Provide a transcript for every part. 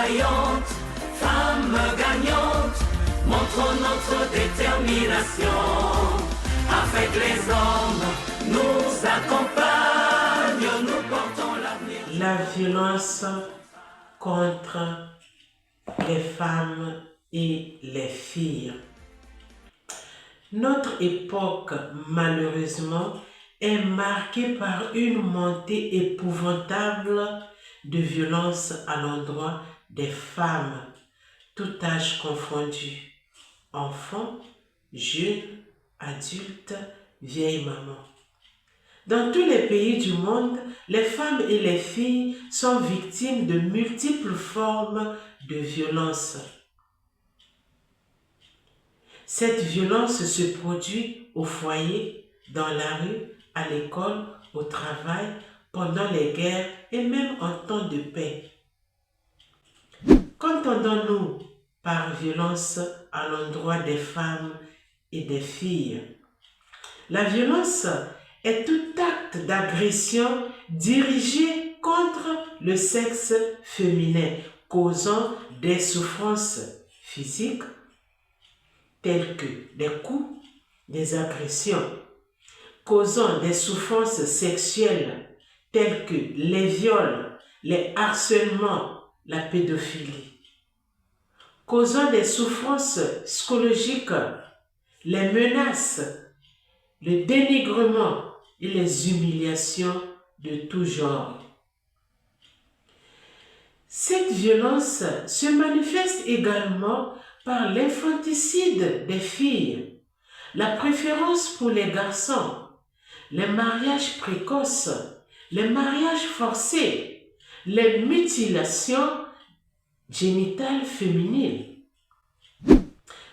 vaillante, femme gagnante, montrons notre détermination. Avec les hommes, nous accompagnons, nous portons l'avenir. La violence contre les femmes et les filles. Notre époque, malheureusement, est marquée par une montée épouvantable de violence à l'endroit des femmes, tout âge confondu, enfants, jeunes, adultes, vieilles mamans. Dans tous les pays du monde, les femmes et les filles sont victimes de multiples formes de violence. Cette violence se produit au foyer, dans la rue, à l'école, au travail, pendant les guerres et même en temps de paix. Qu'entendons-nous par violence à l'endroit des femmes et des filles? La violence est tout acte d'agression dirigé contre le sexe féminin, causant des souffrances physiques telles que des coups, des agressions, causant des souffrances sexuelles telles que les viols, les harcèlements, la pédophilie, causant des souffrances psychologiques, les menaces, le dénigrement et les humiliations de tout genre. Cette violence se manifeste également par l'infanticide des filles, la préférence pour les garçons, les mariages précoces, les mariages forcés, les mutilations génitales féminines,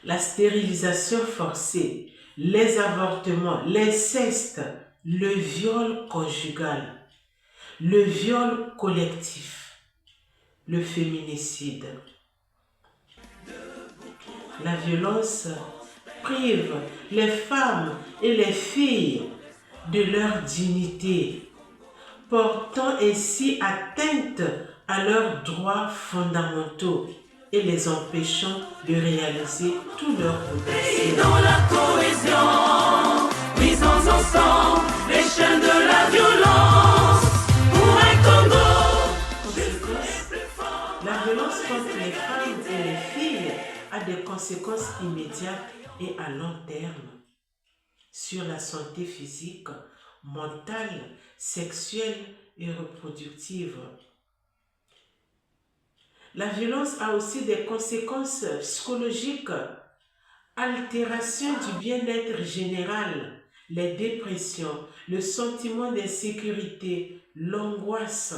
la stérilisation forcée, les avortements, l'inceste, le viol conjugal, le viol collectif, le féminicide. La violence prive les femmes et les filles de leur dignité, portant ainsi atteinte à leurs droits fondamentaux et les empêchant de réaliser tout leur potentiel. Dans la cohésion, brisons ensemble les chaînes de la violence pour un Congo. La violence contre les femmes et les filles a des conséquences immédiates et à long terme sur la santé physique, mentale, sexuelle et reproductive. La violence a aussi des conséquences psychologiques, altération du bien-être général, les dépressions, le sentiment d'insécurité, l'angoisse.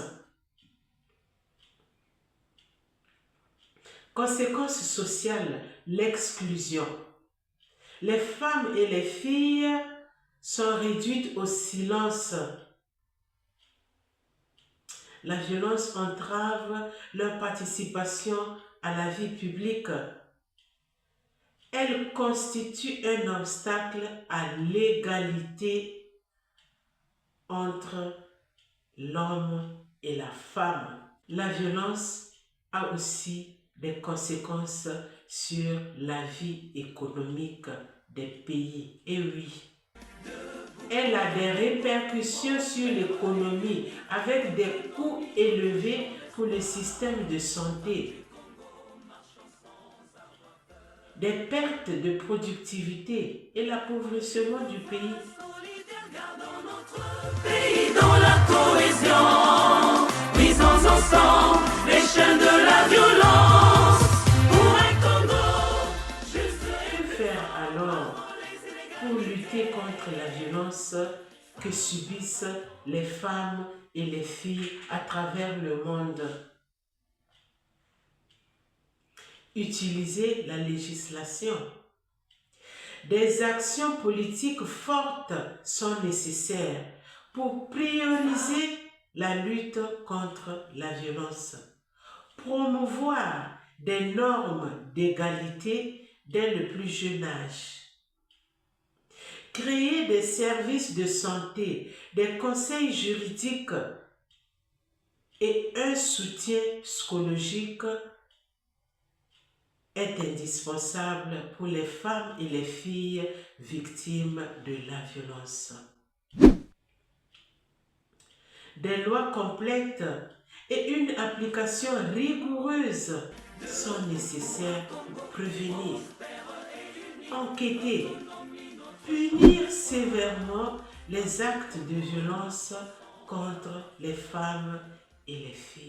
Conséquences sociales, l'exclusion. Les femmes et les filles sont réduites au silence. La violence entrave leur participation à la vie publique. Elle constitue un obstacle à l'égalité entre l'homme et la femme. La violence a aussi des conséquences sur la vie économique des pays. Et oui, elle a des répercussions sur l'économie avec des coûts élevés pour le système de santé, des pertes de productivité et l'appauvrissement du pays. Dans la cohésion, brisons ensemble les chaînes de la violence pour un Congo juste. Que faire alors pour lutter contre la violence que subissent les femmes et les filles à travers le monde? Utiliser la législation. Des actions politiques fortes sont nécessaires pour prioriser la lutte contre la violence, promouvoir des normes d'égalité dès le plus jeune âge, créer des services de santé, des conseils juridiques et un soutien psychologique est indispensable pour les femmes et les filles victimes de la violence. Des lois complètes et une application rigoureuse sont nécessaires pour prévenir, enquêter, punir sévèrement les actes de violence contre les femmes et les filles.